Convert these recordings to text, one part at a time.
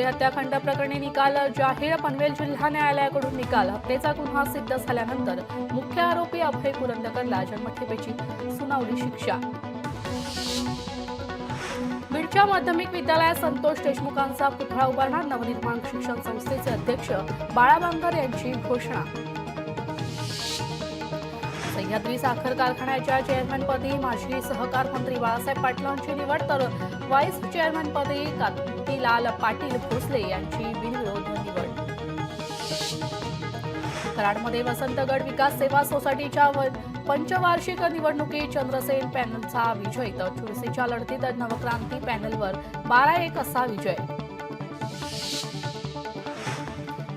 वावरे हत्याकांड प्रकरणी निकाल जाहीर. पनवेल जिल्हा न्यायालयाकडून निकाल. हत्येचा गुन्हा सिद्ध झाल्यानंतर मुख्य आरोपी अभय कुरंदकरला जन्मठेपेची सुनावली शिक्षा. बीडच्या माध्यमिक विद्यालयात संतोष देशमुखांचा पुतळा उभारणार. नवनिर्माण शिक्षण संस्थेचे अध्यक्ष बाळा बांगर यांची घोषणा. सह्याद्री साखर कारखान्याच्या चेअरमनपदी माजी सहकार मंत्री बाळासाहेब पाटलांची निवड, तर व्हाईस चेअरमनपदी कांतीलाल पाटील भोसले यांची बिनविरोध निवड. कराडमध्ये वसंतगड विकास सेवा सोसायटीच्या पंचवार्षिक निवडणुकीत चंद्रसेन पॅनलचा विजय, तर चुरशीच्या लढतीत नवक्रांती पॅनलवर 12-1 असा विजय.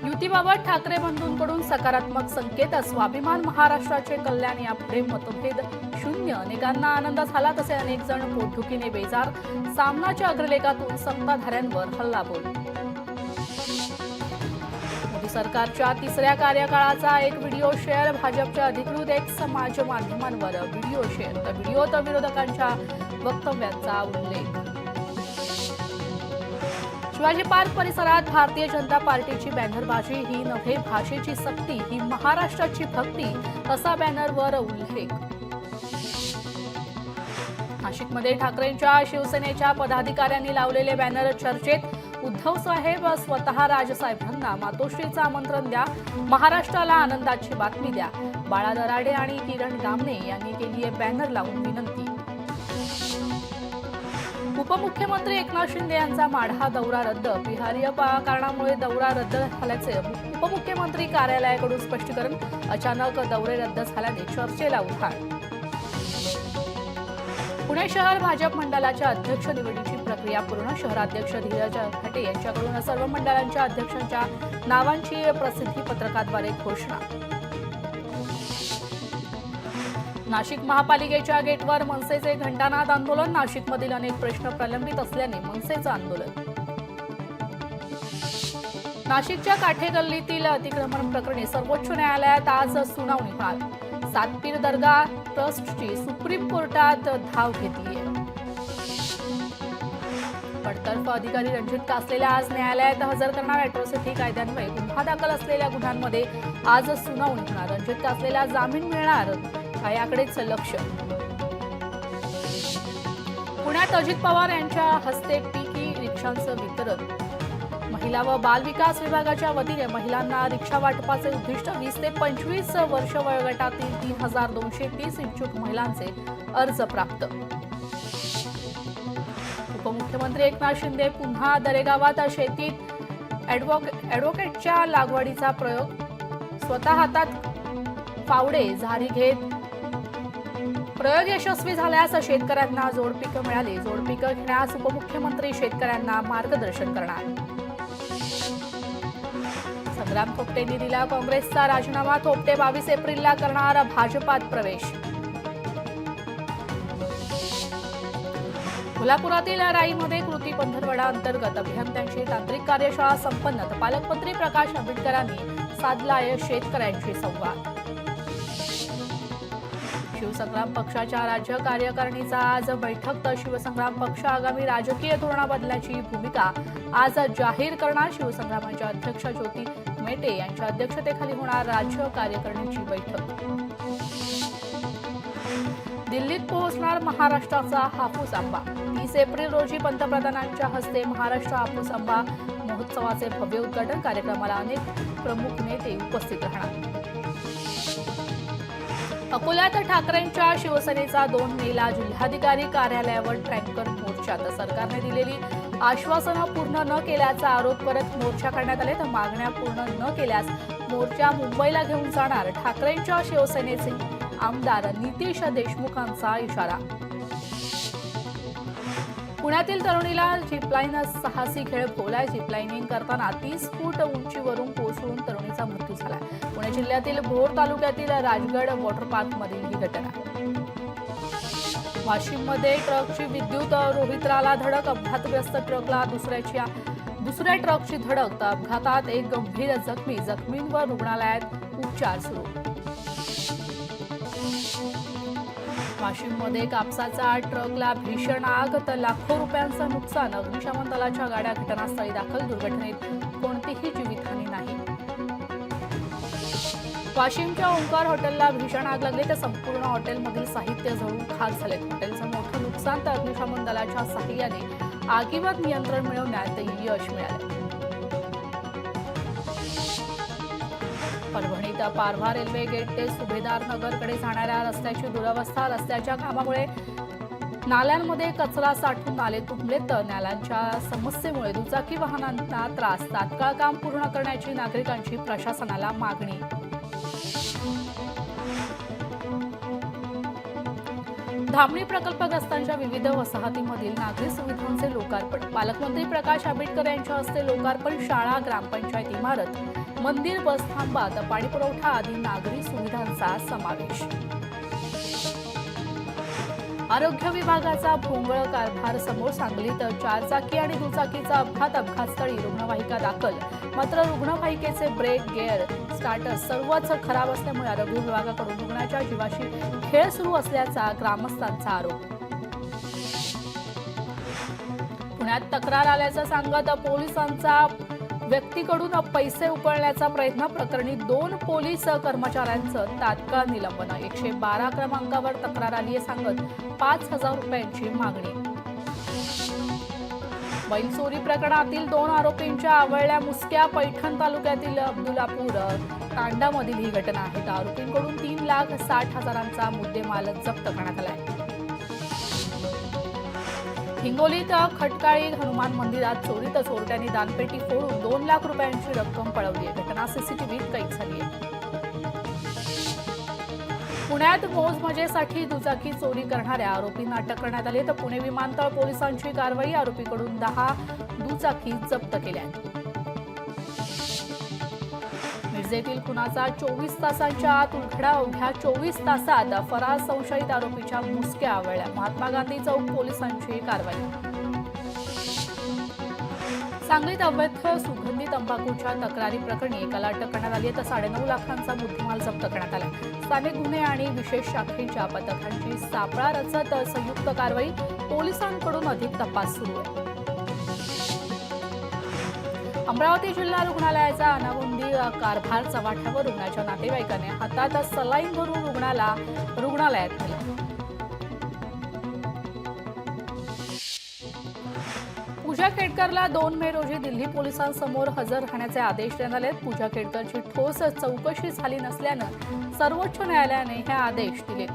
युतीबाबत ठाकरे बंधूंकडून सकारात्मक संकेत. स्वाभिमान महाराष्ट्राचे कल्याण यापुढे मतभेद शून्य. अनेकांना आनंद झाला, तसे अनेक जण पोटदुखीने बेजार. सामनाच्या अग्रलेखातून सत्ताधाऱ्यांवर हल्लाबोल. मोदी सरकारच्या तिसऱ्या कार्यकाळाचा एक व्हिडिओ शेअर. भाजपच्या अधिकृत एक्स समाज माध्यमांवर व्हिडिओ शेअर. तर व्हिडिओत विरोधकांच्या वक्तव्यांचा उल्लेख. शिवाजी पार्क परिसरात भारतीय जनता पार्टीची बॅनरबाजी. ही नव्हे भाषेची सक्ती, ही महाराष्ट्राची भक्ती, असा बॅनरवर उल्लेख. नाशिकमध्ये ठाकरेंच्या शिवसेनेच्या पदाधिकाऱ्यांनी लावलेले बॅनर चर्चेत. उद्धव साहेब स्वतः राजसाहेबांना मातोश्रीचं आमंत्रण द्या. महाराष्ट्राला आनंदाची बातमी द्या. बाळा दराडे आणि किरण गामणे यांनी केली बॅनर लावून विनंती. उपमुख्यमंत्री एकनाथ शिंदे यांचा माढा दौरा रद्द. बिहारीय कारणामुळे दौरा रद्द झाल्याचे उपमुख्यमंत्री कार्यालयाकडून स्पष्टीकरण. अचानक दौरे रद्द झाल्याने चर्चेला उधाण. पुणे शहर भाजप मंडळाच्या अध्यक्ष निवडीची प्रक्रिया पूर्ण. शहराध्यक्ष धीरज घाटे यांच्याकडून सर्व मंडळांच्या अध्यक्षांच्या नावांची प्रसिद्धी पत्रकाद्वारे घोषणा. नाशिक महापालिकेच्या गेटवर मनसेचे घंटानाद आंदोलन. नाशिकमधील अनेक प्रश्न प्रलंबित असल्याने मनसेचं आंदोलन. नाशिकच्या काठे गल्लीतील अतिक्रमण प्रकरणी सर्वोच्च न्यायालयात आज सुनावणी होणार. सातपीर दर्गा ट्रस्टची सुप्रीम कोर्टात धाव घेतली. बडतर्फ अधिकारी रणजित कासलेला आज न्यायालयात हजर करणार. अॅट्रॉसिटी कायद्यान्वये गुन्हा दाखल असलेल्या गुन्ह्यांमध्ये आज सुनावणी होणार. रणजित कासलेला जामीन मिळणार याकडेच लक्ष. पुण्यात अजित पवार यांच्या हस्ते पीकी रिक्षांचं वितरण. महिला व बाल विकास विभागाच्या वतीने महिलांना रिक्षा वाटपाचे उद्दिष्ट. 20 ते 25 वर्ष वयोगटातील 3230 इच्छुक महिलांचे अर्ज प्राप्त. उपमुख्यमंत्री एकनाथ शिंदे पुन्हा दरेगावात. शेतीत ॲडव्होकेटच्या लागवडीचा प्रयोग. स्वतः हातात फावडे झारी घेत प्रयोग यशस्वी झाल्यास शेतकऱ्यांना जोडपिकं मिळाली. जोडपिकं घेण्यास उपमुख्यमंत्री शेतकऱ्यांना मार्गदर्शन करणार. संग्राम थोपटेंनी दिला काँग्रेसचा राजीनामा. थोपटे 22 एप्रिलला करणार भाजपात प्रवेश. कोल्हापुरातील राईमध्ये कृती पंधरवडा अंतर्गत अभियंत्यांची तांत्रिक कार्यशाळा संपन्न. पालकमंत्री प्रकाश आंबेडकरांनी साधला शेतकऱ्यांशी संवाद. शिवसंग्राम पक्षाच्या राज्य कार्यकारिणीचा आज बैठक. तर शिवसंग्राम पक्ष आगामी राजकीय धोरणाबदलाची भूमिका आज जाहीर करणार. शिवसंग्रामाच्या अध्यक्ष ज्योती मेटे यांच्या अध्यक्षतेखाली होणार राज्य कार्यकारिणीची बैठक. दिल्लीत पोहोचणार महाराष्ट्राचा हापूस आंबा. 30 एप्रिल रोजी पंतप्रधानांच्या हस्ते महाराष्ट्र हापूस आंबा महोत्सवाचे भव्य उद्घाटन. कार्यक्रमाला अनेक प्रमुख नेते उपस्थित राहणार. अकोल्यात ठाकरेंच्या शिवसेनेचा 2 मेला जिल्हाधिकारी कार्यालयावर टँकर मोर्चा. तर सरकारने दिलेली आश्वासनं पूर्ण न केल्याचा आरोप करत मोर्चा करण्यात आले. तर मागण्या पूर्ण न केल्यास मोर्चा मुंबईला घेऊन जाणार. ठाकरेंच्या शिवसेनेचे आमदार नितीश देशमुखांचा इशारा. पुण्यातील तरुणीला झिपलाईन साहसी खेळ भोवलाय. झिपलाईनिंग करताना 30 फूट उंचीवरून कोसळून तरुणीचा मृत्यू झाला. पुणे जिल्ह्यातील भोर तालुक्यातील राजगड वॉटर पार्कमधील ही घटना. वाशिममध्ये ट्रकची विद्युत रोहित्राला धडक. अपघातग्रस्त ट्रकला दुसऱ्या ट्रकची धडक. तर अपघातात एक गंभीर जखमी. जखमींवर रुग्णालयात उपचार सुरू. वाशिममध्ये कापसाचा ट्रकला भीषण आग तर लाखो रुपयांचं नुकसान. अग्निशमन दलाच्या गाड्या घटनास्थळी दाखल. दुर्घटनेत कोणतीही जीवितहानी नाही. वाशिमच्या ओंकार हॉटेलला भीषण आग लागली तर संपूर्ण हॉटेलमधील साहित्य जळून खाक झाले. हॉटेलचं मोठं नुकसान तर अग्निशमन दलाच्या सहाय्याने आगीवर नियंत्रण मिळवण्यात यश मिळालं. परभणीत पारवा रेल्वे गेट ते सुभेदार नगरकडे जाणाऱ्या रस्त्याची दुरवस्था. रस्त्याच्या कामामुळे नाल्यांमध्ये कचरा साठून नाले तुंबले तर नाल्यांच्या समस्येमुळे दुचाकी वाहनांना त्रास. तात्काळ काम पूर्ण करण्याची नागरिकांची प्रशासनाला मागणी. धामणी प्रकल्पग्रस्तांच्या विविध वसाहतीमधील नागरी सुविधांचे लोकार्पण. पालकमंत्री प्रकाश आंबेडकर यांच्या हस्ते लोकार्पण. शाळा, ग्रामपंचायत इमारत, मंदिर, बसथांबात पाणी पुरवठा आदी नागरी सुविधांचा समावेश. आरोग्य विभागाचा भोंगळ कारभार समोर. सांगलीत 4 चाकी आणि दुचाकीचा अपघात. अपघातस्थळी रुग्णवाहिका दाखल. मात्र रुग्णवाहिकेचे ब्रेक, गिअर, स्टार्टर सर्वच खराब असल्यामुळे आरोग्य विभागाकडून रुग्णाच्या जीवाशी खेळ सुरू असल्याचा ग्रामस्थांचा आरोप. पुण्यात तक्रार आल्याचं सांगत पोलिसांचा व्यक्तीकडून पैसे उकळण्याचा प्रयत्न. प्रकरणी 2 पोलीस कर्मचाऱ्यांचं तात्काळ निलंबन. 112 क्रमांकावर तक्रार आली आहे सांगत 5,000 रुपयांची मागणी. बैल चोरी प्रकरणातील 2 आरोपींच्या आवळल्या मुसक्या. पैठण तालुक्यातील अब्दुलापूर तांडामधील ही घटना आहे. आरोपींकडून 3,60,000चा मुद्देमाल जप्त करण्यात आला आहे. हिंगोलीत खटकाळी हनुमान मंदिरात चोरी तर चोरट्यांनी दानपेटी फोडून 2 लाख रुपयांची रक्कम पळवली आहे. घटना सीसीटीव्हीत कैद झाली आहे. पुण्यात मोजमजेसाठी दुचाकी चोरी करणाऱ्या आरोपींना अटक करण्यात आली. तर पुणे विमानतळ पोलिसांची कारवाई. आरोपीकडून 10 दुचाकी जप्त केल्या. मिरजेतील खुनाचा 24 तासांच्या आत उलगडा. अवघ्या 24 तासात फरार संशयित आरोपीच्या मुसक्या आवळल्या. महात्मा गांधी चौक पोलिसांची कारवाई. सांगलीत अवैध सुगंधी तंबाखूच्या तक्रारी प्रकरणी एकाला अटक करण्यात आली आहे. तर 9.5 लाखांचा मुद्देमाल जप्त करण्यात आला. स्थानिक गुन्हे आणि विशेष शाखेच्या पथकांची सापळा रचत संयुक्त कारवाई. पोलिसांकडून अधिक तपास सुरू आहे. अमरावती जिल्हा रुग्णालयाचा अनागोंदी कारभार चव्हाट्यावर. रुग्णाच्या नातेवाईकाने हातात सलाईन भरून रुग्णालयात नेलं. पूजा खेडकरला 2 मे रोजी दिल्ली पोलिसांसमोर हजर राहण्याचे आदेश देण्यात आले. पूजा खेडकरची ठोस चौकशी झाली नसल्यानं सर्वोच्च न्यायालयाने हे आदेश दिले.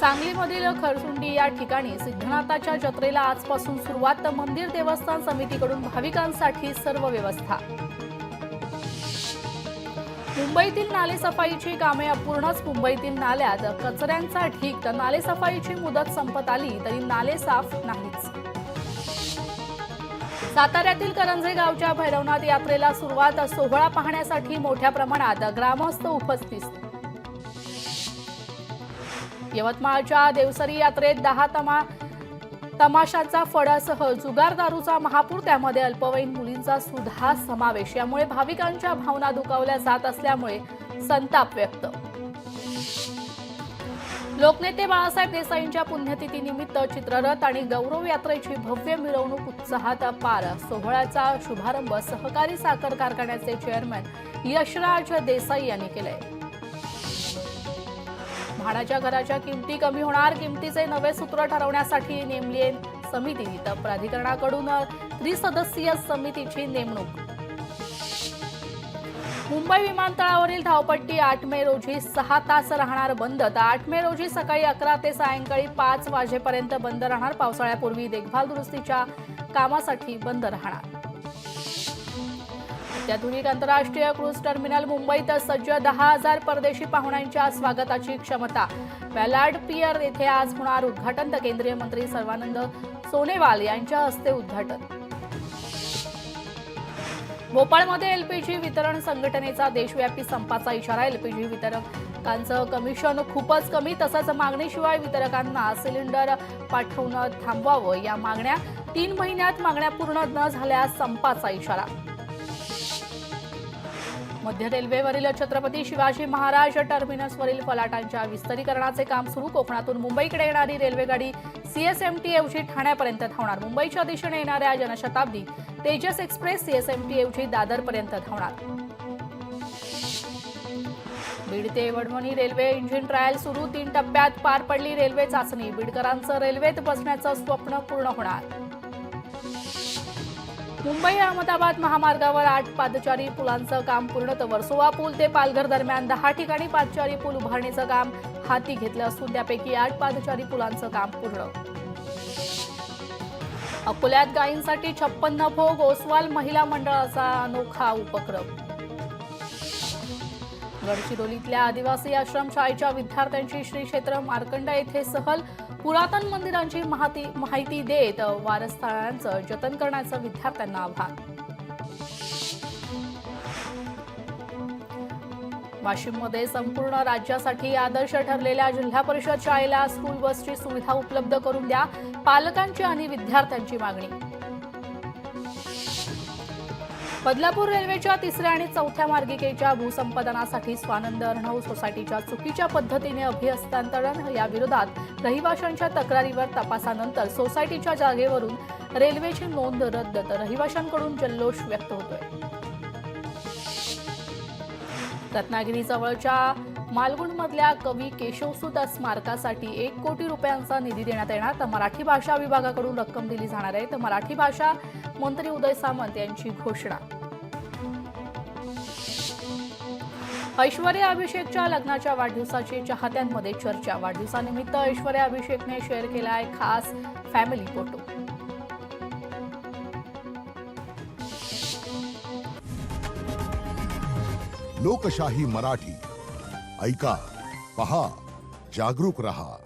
सांगलीमधील खरसुंडी या ठिकाणी सिद्धनाथाच्या जत्रेला आजपासून सुरुवात. मंदिर देवस्थान समितीकडून भाविकांसाठी सर्व व्यवस्था. मुंबईतील नालेसफाईची कामे अपूर्णच. मुंबईतील नाल्यात कचऱ्यांचा ढीग तर नालेसफाईची मुदत संपत आली तरी नाले साफ नाहीच. साताऱ्यातील करंजे गावच्या भैरवनाथ यात्रेला सुरुवात. सोहळा पाहण्यासाठी मोठ्या प्रमाणात ग्रामस्थ उपस्थित. यवतमाळच्या देवसरी यात्रेत 10 तमाशाचा फडासह जुगार दारूचा महापूर. त्यामध्ये अल्पवयीन मुलींचा सुद्धा समावेश. यामुळे भाविकांच्या भावना दुखावल्या जात असल्यामुळे संताप व्यक्त. लोकनेते बाळासाहेब देसाईंच्या पुण्यतिथीनिमित्त चित्ररथ आणि गौरव यात्रेची भव्य मिरवणूक उत्साहात पार. सोहळ्याचा शुभारंभ सहकारी साखर कारखान्याचे चेअरमन यशराज देसाई यांनी केलाय. भाड्याच्या घराच्या किमती कमी होणार. किमतीचे नवे सूत्र ठरवण्यासाठी नेमली समिती. तर प्राधिकरणाकडून त्रिसदस्यीय समितीची नेमणूक. मुंबई विमानतळावरील धावपट्टी 8 मे रोजी 6 तास राहणार बंद. तर 8 मे रोजी सकाळी 11 ते सायंकाळी 5 वाजेपर्यंत बंद राहणार. पावसाळ्यापूर्वी देखभाल दुरुस्तीच्या कामासाठी बंद राहणार. अत्याधुनिक आंतरराष्ट्रीय क्रूज टर्मिनल मुंबईत सज्ज. 10,000 परदेशी पाहुण्यांच्या स्वागताची क्षमता. बॅलार्ड पियर येथे आज होणार उद्घाटन. तर केंद्रीय मंत्री सर्वानंद सोनोवाल यांच्या हस्ते उद्घाटन. भोपाळमध्ये एलपीजी वितरण संघटनेचा देशव्यापी संपाचा इशारा. एलपीजी वितरकांचं कमिशन खूपच कमी तसंच मागणीशिवाय वितरकांना सिलेंडर पाठवणं थांबवावं या मागण्या. 3 महिन्यात मागण्या पूर्ण न झाल्यास संपाचा इशारा. मध्य रेल्वेवरील छत्रपती शिवाजी महाराज टर्मिनसवरील फलाटांच्या विस्तारीकरणाचे काम सुरू. कोकणातून मुंबईकडे येणारी रेल्वेगाडी सीएसएमटी ऐवजी ठाण्यापर्यंत धावणार. मुंबईच्या दिशेने येणाऱ्या जनशताब्दी तेजस एक्सप्रेस सीएसएमटी ऐवजी दादरपर्यंत धावणार. बीड ते वडवणी रेल्वे इंजिन ट्रायल सुरू. 3 टप्प्यात पार पडली रेल्वे चाचणी. बीडकरांचं रेल्वेत बसण्याचं स्वप्न पूर्ण होणार. मुंबई अहमदाबाद महामार्गावर 8 पादचारी पुलांचं काम पूर्ण. तर वर्सोवा पूल ते पालघर दरम्यान 10 ठिकाणी पादचारी पूल उभारणीचं काम हाती घेतलं असून त्यापैकी 8 पादचारी पुलांचं काम पूर्ण. अकोल्यात गायींसाठी 56 भोग. ओसवाल महिला मंडळाचा अनोखा उपक्रम. गडचिरोलीतल्या आदिवासी आश्रमशाळेच्या विद्यार्थ्यांची श्री क्षेत्र मार्कंड येथे सहल. पुरातन मंदिरांची माहिती देत वारसस्थळांचं जतन करण्याचं विद्यार्थ्यांना आव्हान. वाशिममध्ये संपूर्ण राज्यासाठी आदर्श ठरलेल्या जिल्हा परिषद शाळेला स्कूल बसची सुविधा उपलब्ध करून द्या. पालकांची आणि विद्यार्थ्यांची मागणी. बदलापूर रेल्वेच्या 3ऱ्या आणि 4थ्या मार्गिकेच्या भूसंपादनासाठी स्वानंद अर्णव सोसायटीच्या चुकीच्या पद्धतीने अभिहस्तांतरण या विरोधात रहिवाशांच्या तक्रारीवर तपासानंतर सोसायटीच्या जागेवरून रेल्वेची नोंद रद्द. तर रहिवाशांकडून जल्लोष व्यक्त होतोय. रत्नागिरी जवळच्या मालगुंडमधल्या कवी केशवसूत स्मारकासाठी 1 कोटी रुपयांचा निधी देण्यात येणार. तर मराठी भाषा विभागाकडून रक्कम दिली जाणार आहे. तर मराठी भाषा मंत्री उदय सामंत यांची घोषणा. ऐश्वर्या अभिषेकच्या लग्नाच्या वाढदिवसाची चाहत्यांमध्ये चर्चा. वाढदिवसानिमित्त ऐश्वर्या अभिषेकने शेअर केलाय खास फॅमिली फोटो. लोकशाही मराठी ऐका, पहा, जागरूक रहा.